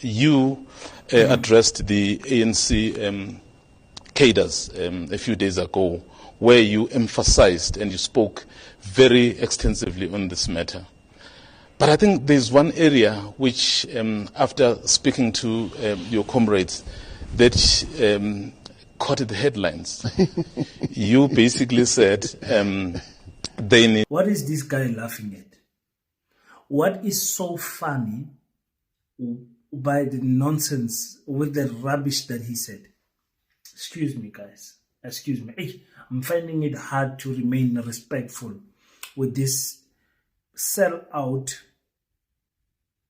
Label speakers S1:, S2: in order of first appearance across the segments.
S1: you addressed the ANC cadres a few days ago, where you emphasized and you spoke very extensively on this matter. But I think there's one area which, after speaking to your comrades, that caught the headlines. You basically said they need...
S2: What is this guy laughing at? What is so funny by the nonsense with the rubbish that he said? Excuse me, guys. Excuse me. I'm finding it hard to remain respectful with this sell-out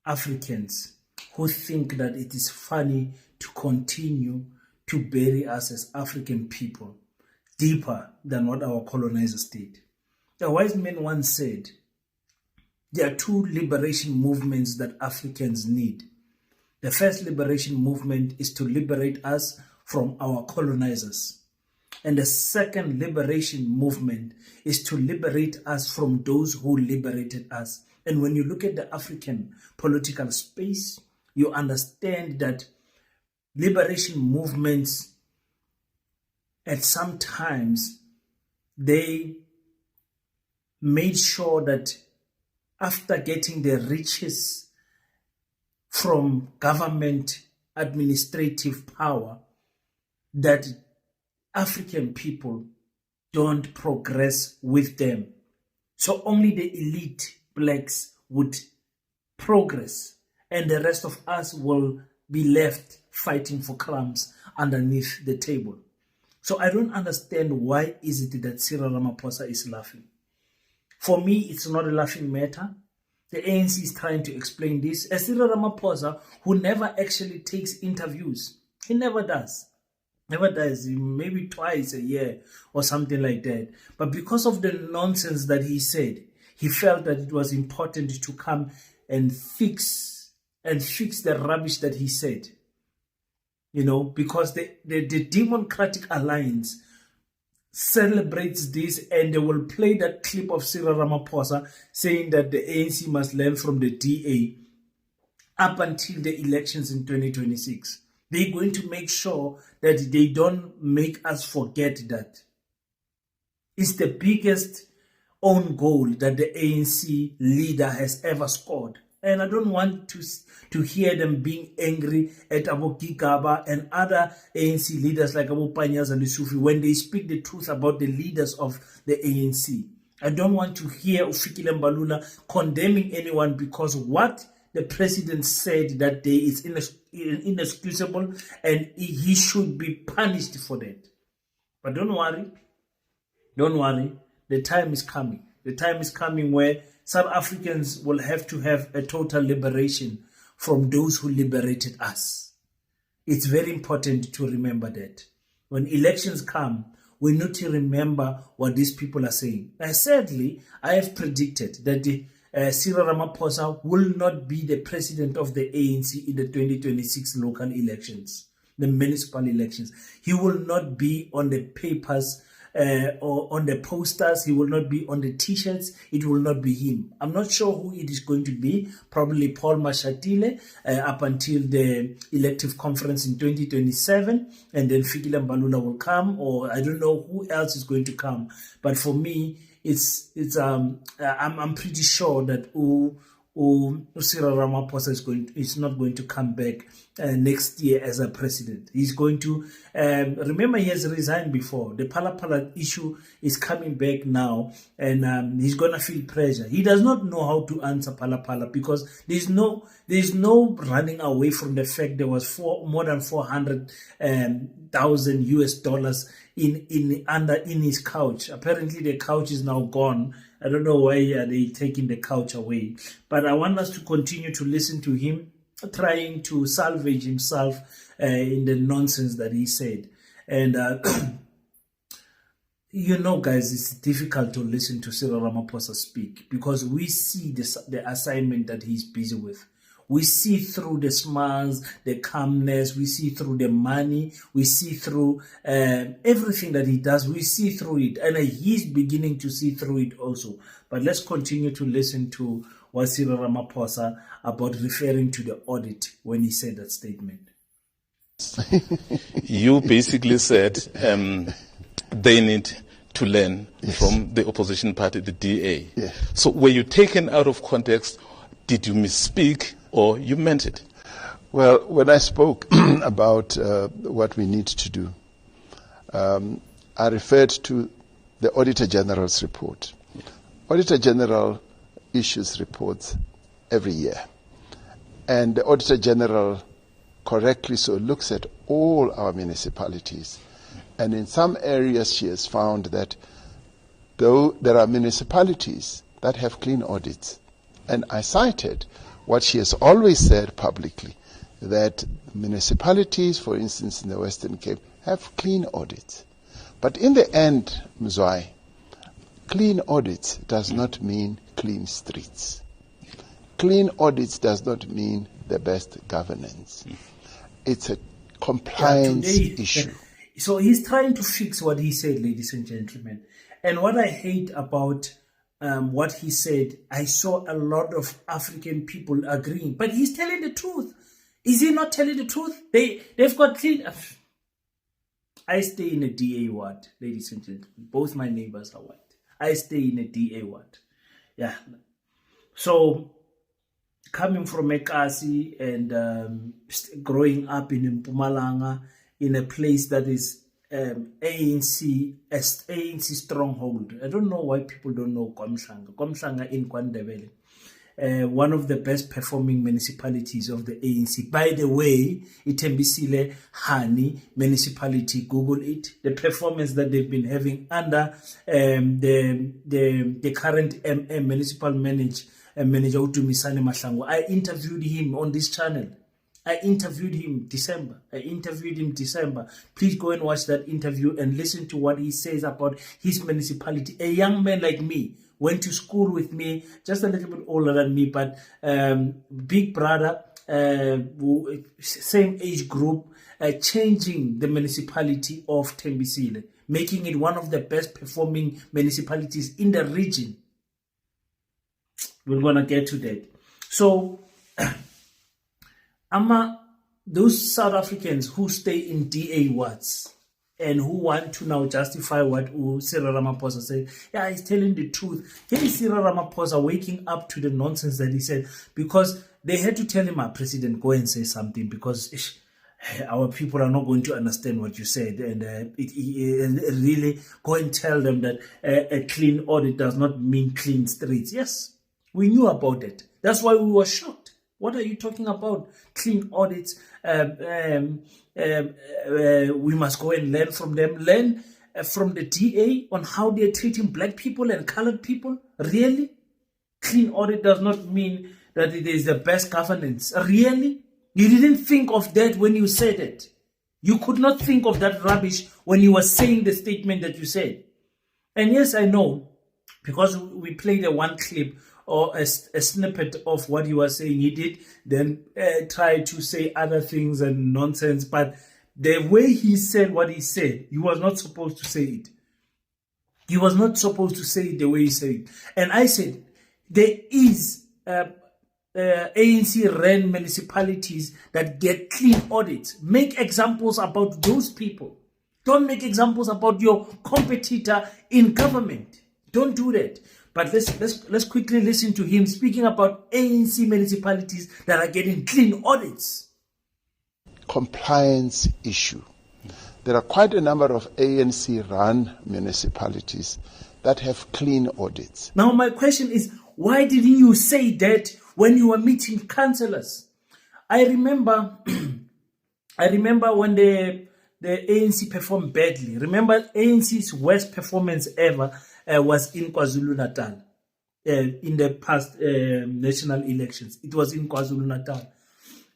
S2: Africans who think that it is funny to continue to bury us as African people deeper than what our colonizers did. A wise man once said, there are two liberation movements that Africans need. The first liberation movement is to liberate us from our colonizers. And the second liberation movement is to liberate us from those who liberated us. And when you look at the African political space, you understand that liberation movements, at some times, they made sure that after getting the riches from government administrative power, that African people don't progress with them. So only the elite blacks would progress, and the rest of us will be left fighting for crumbs underneath the table. So I don't understand why is it that Cyril Ramaphosa is laughing. For me, it's not a laughing matter. The ANC is trying to explain this. As Cyril Ramaphosa, who never actually takes interviews, he never does. Never does, maybe twice a year or something like that. But because of the nonsense that he said, he felt that it was important to come and fix the rubbish that he said. You know, because the Democratic Alliance celebrates this, and they will play that clip of Cyril Ramaphosa saying that the ANC must learn from the DA up until the elections in 2026. They're going to make sure that they don't make us forget that. It's the biggest own goal that the ANC leader has ever scored. And I don't want to hear them being angry at Abu Gigaba and other ANC leaders like Abu Panyas and Sufi when they speak the truth about the leaders of the ANC. I don't want to hear Ufikile Mbalula condemning anyone, because what the president said that day is inexcusable, and he should be punished for that. But don't worry, the time is coming. The time is coming where South Africans will have to have a total liberation from those who liberated us. It's very important to remember that. When elections come, we need to remember what these people are saying. Sadly, I have predicted that Cyril Ramaphosa will not be the president of the ANC in the 2026 local elections, the municipal elections. He will not be on the papers or on the posters. He will not be on the t-shirts. It will not be him. I'm not sure who it is going to be. Probably Paul Mashatile up until the elective conference in 2027, and then Fikile Mbalula will come, or I don't know who else is going to come. But for me, I'm pretty sure that Cyril Ramaphosa is not going to come back next year as a president. He's going to remember he has resigned before. The Pala issue is coming back now, and he's gonna feel pressure. He does not know how to answer Pala because there's no running away from the fact there was more than $400,000 US in his couch. Apparently the couch is now gone. I don't know why are they taking the couch away. But I want us to continue to listen to him, trying to salvage himself in the nonsense that he said. And you know, guys, it's difficult to listen to Cyril Ramaphosa speak because we see the assignment that he's busy with. We see through the smiles, the calmness, we see through the money, we see through everything that he does, we see through it. And he's beginning to see through it also. But let's continue to listen to was Cyril Ramaphosa about referring to the audit when he said that statement?
S1: You basically said they need to learn from the opposition party, the DA.
S3: Yeah.
S1: So were you taken out of context? Did you misspeak or you meant it?
S3: Well, when I spoke about what we need to do, I referred to the Auditor General's report. Yeah. Auditor General issues reports every year. And the Auditor General correctly so looks at all our municipalities. And in some areas she has found that though there are municipalities that have clean audits, and I cited what she has always said publicly, that municipalities, for instance in the Western Cape, have clean audits. But in the end, Mzwai, clean audits does not mean clean streets. Clean audits does not mean the best governance. It's a compliance issue.
S2: So he's trying to fix what he said, ladies and gentlemen. And what I hate about what he said, I saw a lot of African people agreeing. But he's telling the truth. Is he not telling the truth? They've got clean... I stay in a DA ward, ladies and gentlemen. Both my neighbors are white. I stay in a DA ward. Yeah. So, coming from Ekasi and growing up in Mpumalanga, in a place that is ANC stronghold. I don't know why people don't know Komhlanga. Komhlanga in KwaNdebele. One of the best performing municipalities of the ANC. By the way, Itembisile Hani municipality, Google it. The performance that they've been having under the current municipal manager Utumisane Mahlangu. I interviewed him on this channel. I interviewed him December. Please go and watch that interview and listen to what he says about his municipality. A young man like me, went to school with me, just a little bit older than me, but big brother, same age group, changing the municipality of Tembisile, making it one of the best performing municipalities in the region. We're going to get to that. So, those South Africans who stay in DA wards, and who want to now justify what Cyril Ramaphosa said. Yeah, he's telling the truth. Here is Cyril Ramaphosa waking up to the nonsense that he said, because they had to tell him, President, go and say something, because our people are not going to understand what you said. And really go and tell them that a clean audit does not mean clean streets. Yes, we knew about it. That's why we were shocked. What are you talking about? Clean audits. We must go and learn from them. Learn from the DA on how they're treating black people and colored people. Really? Clean audit does not mean that it is the best governance. Really? You didn't think of that when you said it. You could not think of that rubbish when you were saying the statement that you said. And yes, I know, because we played a one clip or a snippet of what he was saying. He did then try to say other things and nonsense, but the way he said what he said, he was not supposed to say it. He was not supposed to say it the way he said it. And I said, there is ANC-run municipalities that get clean audits. Make examples about those people. Don't make examples about your competitor in government. Don't do that. But let's quickly listen to him speaking about ANC municipalities that are getting clean audits.
S3: Compliance issue. There are quite a number of ANC-run municipalities that have clean audits.
S2: Now my question is, why didn't you say that when you were meeting councillors? I remember when the ANC performed badly. Remember, ANC's worst performance ever was in KwaZulu-Natal in the past national elections. It was in KwaZulu-Natal.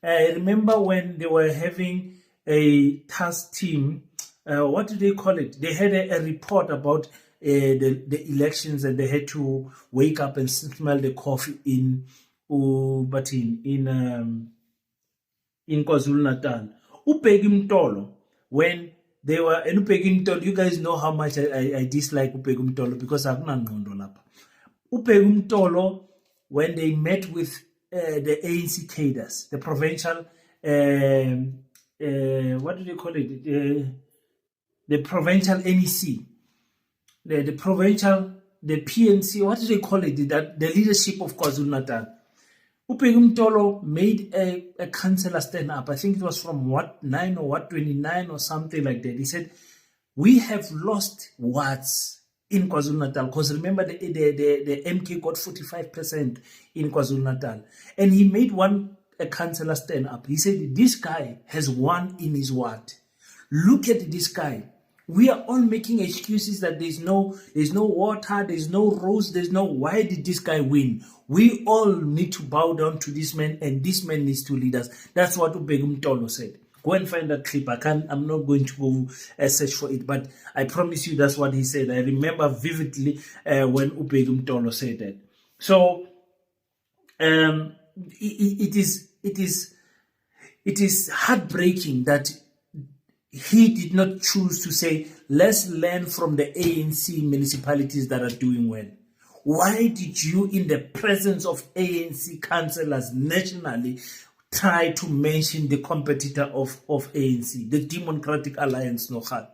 S2: I remember when they were having a task team, what do they call it? They had a report about the elections, and they had to wake up and smell the coffee in KwaZulu-Natal. Upegi Mtolo, when they were, and Upegi Mtolo, you guys know how much I dislike Upegi Mtolo, because I'm not Upegi Mtolo when they met with the ANC cadres, the provincial, what do they call it? The provincial NEC, the provincial, the PNC, what do they call it? The leadership of KwaZulu-Natal. Ubheki Mtolo made a councillor stand up. I think it was from Ward 9 or Ward 29 or something like that. He said, we have lost wards in KwaZulu-Natal, because remember the MK got 45% in KwaZulu-Natal. And he made a councillor stand up. He said, this guy has won in his ward. Look at this guy. We are all making excuses that there's no water, there's no roads, why did this guy win? We all need to bow down to this man, and this man needs to lead us. That's what Ubheki Mtolo said. Go and find that clip. I'm not going to go search for it, but I promise you that's what he said. I remember vividly when Ubheki Mtolo said that. So it is heartbreaking that he did not choose to say, let's learn from the ANC municipalities that are doing well. Why did you, in the presence of ANC councillors nationally, try to mention the competitor of ANC, the Democratic Alliance, Nogal?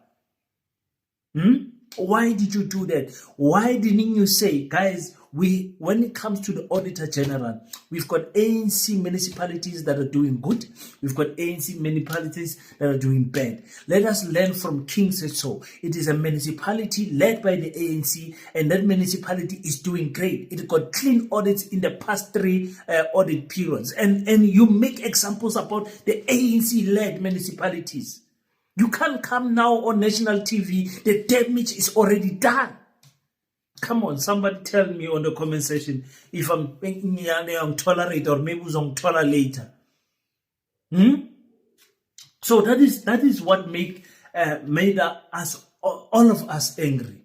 S2: Why did you do that? Why didn't you say, guys, when it comes to the Auditor General, we've got ANC municipalities that are doing good. We've got ANC municipalities that are doing bad. Let us learn from King Setso. It is a municipality led by the ANC, and that municipality is doing great. It got clean audits in the past 3 audit periods. And you make examples about the ANC-led municipalities. You can't come now on national TV. The damage is already done. Come on, somebody tell me on the comment section if I'm tolerate or maybe I'm tolerate later. So that is what made us, all of us, angry.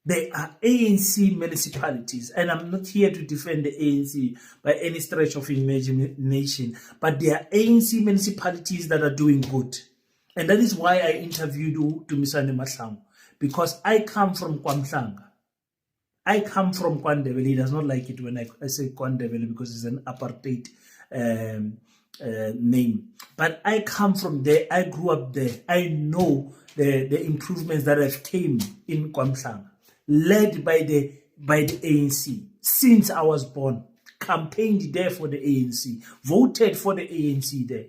S2: They are ANC municipalities, and I'm not here to defend the ANC by any stretch of imagination, but they are ANC municipalities that are doing good. And that is why I interviewed Dumisani Mahlangu, because I come from KwaMhlanga. I come from KwaNdebele. He does not like it when I say KwaNdebele because it's an apartheid name. But I come from there. I grew up there. I know the improvements that have came in KwaMhlanga, led by the ANC since I was born. Campaigned there for the ANC, voted for the ANC there.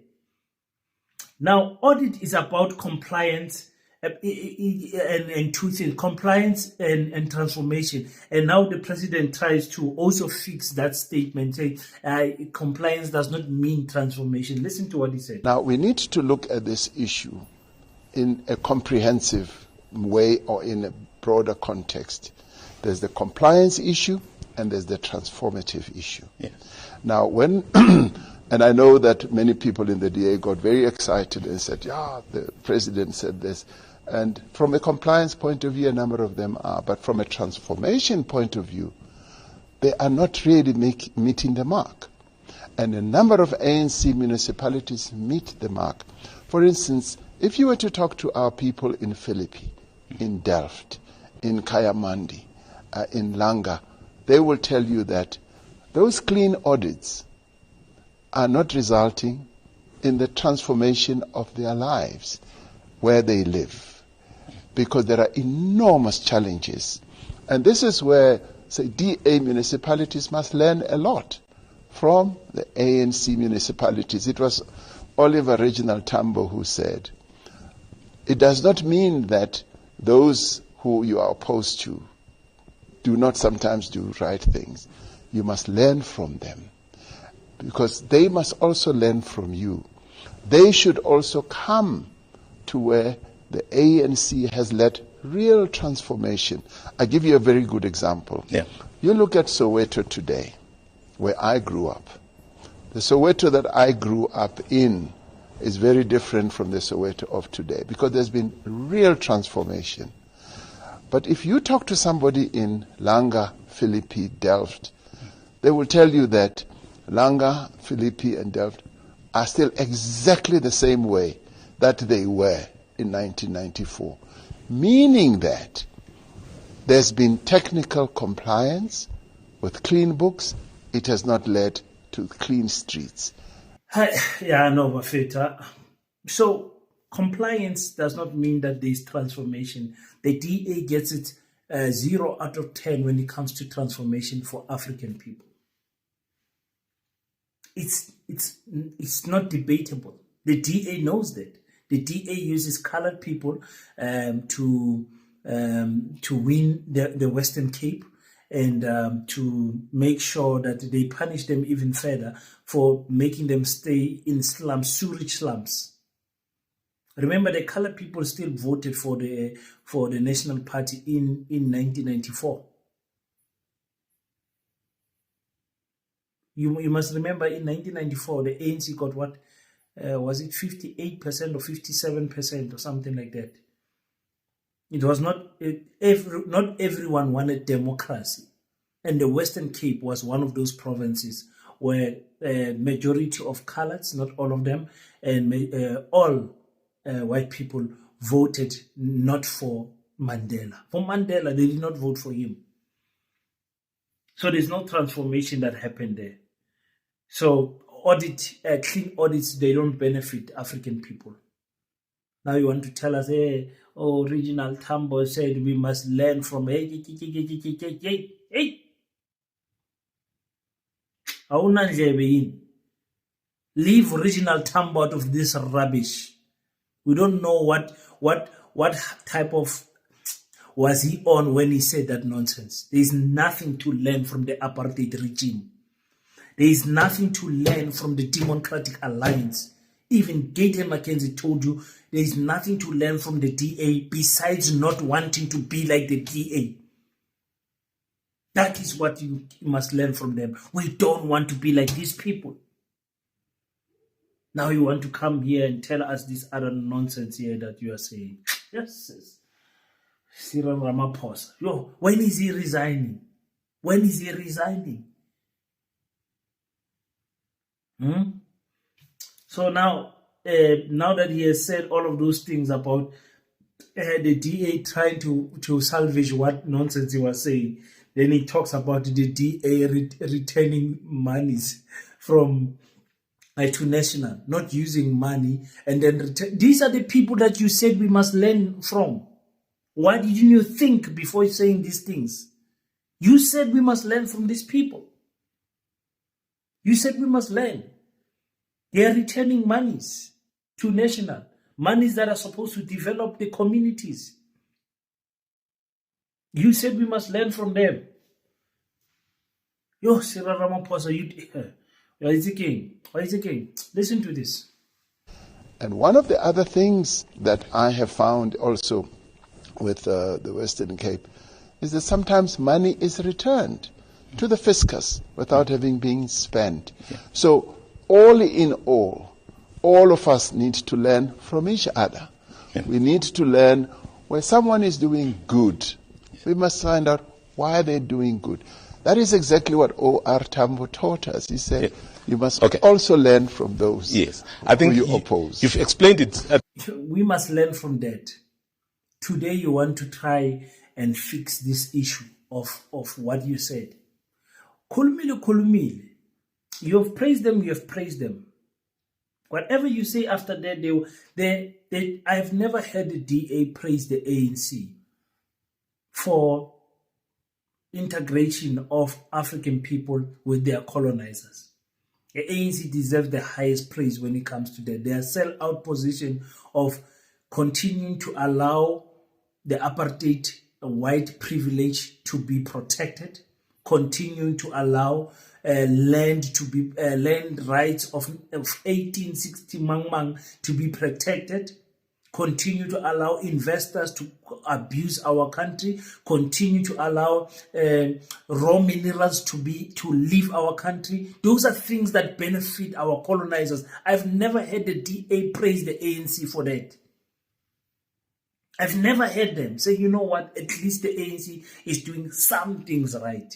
S2: Now, audit is about compliance and 2 things, compliance and transformation. And now the president tries to also fix that statement, saying compliance does not mean transformation. Listen to what he said.
S3: Now, we need to look at this issue in a comprehensive way or in a broader context. There's the compliance issue and there's the transformative issue.
S1: Yes.
S3: Now, when... And I know that many people in the DA got very excited and said, yeah, the president said this. And from a compliance point of view, a number of them are. But from a transformation point of view, they are not really meeting the mark. And a number of ANC municipalities meet the mark. For instance, if you were to talk to our people in Philippi, in Delft, in Kayamandi, in Langa, they will tell you that those clean audits are not resulting in the transformation of their lives where they live, because there are enormous challenges. And this is where, say, DA municipalities must learn a lot from the ANC municipalities. It was Oliver Reginald Tambo who said, it does not mean that those who you are opposed to do not sometimes do right things. You must learn from them, because they must also learn from you. They should also come to where the ANC has led real transformation. I give you a very good example.
S1: Yeah.
S3: You look at Soweto today, where I grew up. The Soweto that I grew up in is very different from the Soweto of today, because there's been real transformation. But if you talk to somebody in Langa, Philippi, Delft, they will tell you that Langa, Philippi, and Delft are still exactly the same way that they were in 1994. Meaning that there's been technical compliance with clean books it has not led to clean streets.
S2: Yeah, no, Bafeta. So compliance does not mean that there is transformation. The DA gets it 0 out of 10 when it comes to transformation for African people. It's not debatable. The DA knows that. The DA uses colored people to win the Western Cape, and to make sure that they punish them even further for making them stay in slums, sewage slums. Remember, the colored people still voted for the National Party in 1994. You must remember, in 1994, the ANC got what? Was it 58% or 57% or something like that? It was not everyone wanted democracy. And the Western Cape was one of those provinces where majority of coloreds, not all of them, and all white people voted not for Mandela. For Mandela, they did not vote for him. So there's no transformation that happened there. So clean audits, they don't benefit African people. Now you want to tell us, hey, Regional Tambo said we must learn from, hey. Leave Regional Tambo out of this rubbish. We don't know what type of was he on when he said that nonsense. There is nothing to learn from the apartheid regime. There is nothing to learn from the Democratic Alliance. Even Gaten McKenzie told you there is nothing to learn from the DA besides not wanting to be like the DA. That is what you must learn from them. We don't want to be like these people. Now you want to come here and tell us this other nonsense here that you are saying. Yes. Cyril Ramaphosa. Yo, when is he resigning? When is he resigning? So now that he has said all of those things about the DA trying to salvage what nonsense he was saying, then he talks about the DA returning monies from to national, not using money, and then these are the people that you said we must learn from. Why didn't you think before saying these things? You said we must learn from these people. You said we must learn. They are returning monies to national, monies that are supposed to develop the communities. You said we must learn from them. Yo, Cyril Ramaphosa, why is it king? Listen to this.
S3: And one of the other things that I have found also with the Western Cape is that sometimes money is returned to the fiscus without having been spent. Yeah. So all in all of us need to learn from each other. Yeah. We need to learn where someone is doing good. Yeah. We must find out why they're doing good. That is exactly what O.R. Tambo taught us. He said, you must also learn from those
S1: I think
S3: who you oppose.
S1: You've explained it.
S2: We must learn from that. Today you want to try and fix this issue of what you said. Kulumile. You have praised them. Whatever you say after that, I've never heard the DA praise the ANC for integration of African people with their colonizers. The ANC deserves the highest praise when it comes to that. Their sell-out position of continuing to allow the apartheid white privilege to be protected, continuing to allow land rights of 1860 Mang to be protected, continue to allow investors to abuse our country, continue to allow raw minerals to leave our country. Those are things that benefit our colonizers. I've never heard the DA praise the ANC for that. I've never heard them say, you know what, at least the ANC is doing some things right.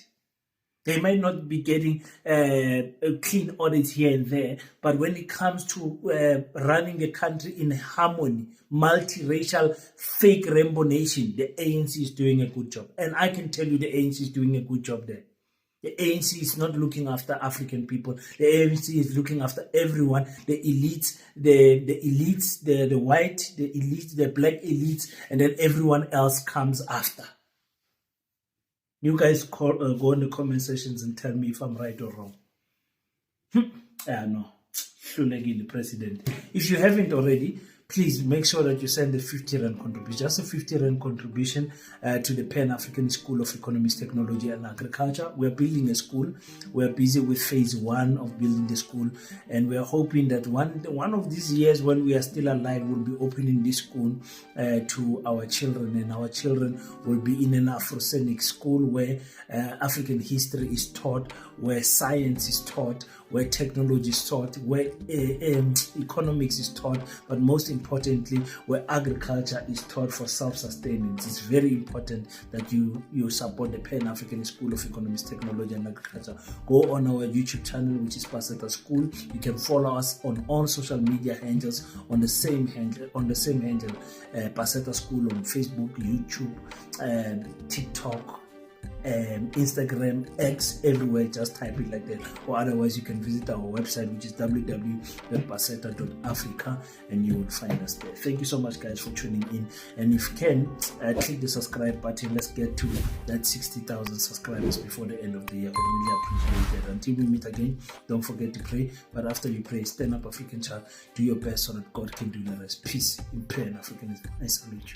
S2: They might not be getting a clean audit here and there, but when it comes to running the country in harmony, multiracial, fake rainbow nation, the ANC is doing a good job. And I can tell you the ANC is doing a good job there. The ANC is not looking after African people. The ANC is looking after everyone, the elites, the elites, the white, the elites, the black elites, and then everyone else comes after. You guys go in the comment sections and tell me if I'm right or wrong. No. The president. If you haven't already, please make sure that you send the 50 Rand contribution, just a 50 Rand contribution to the Pan-African School of Economics, Technology and Agriculture. We're building a school. We're busy with phase 1 of building the school. And we're hoping that one of these years when we are still alive, we'll be opening this school to our children. And our children will be in an Afrocentric school where African history is taught, where science is taught, where technology is taught, where economics is taught, but most importantly, where agriculture is taught for self-sustenance. It's very important that you support the Pan-African School of Economics, Technology and Agriculture. Go on our YouTube channel, which is Paseta School. You can follow us on all social media handles on the same handle, Paseta School on Facebook, YouTube, TikTok, Instagram, X, everywhere. Just type it like that, or otherwise you can visit our website, which is www.paseta.africa, and you will find us there. Thank you so much, guys, for tuning in, and if you can click the subscribe button. Let's get to that 60,000 subscribers before the end of the year. I really appreciate it. Until we meet again, don't forget to pray, but after you pray, stand up, African child, do your best so that God can do the rest. Peace in Pan-Africanism. I salute you.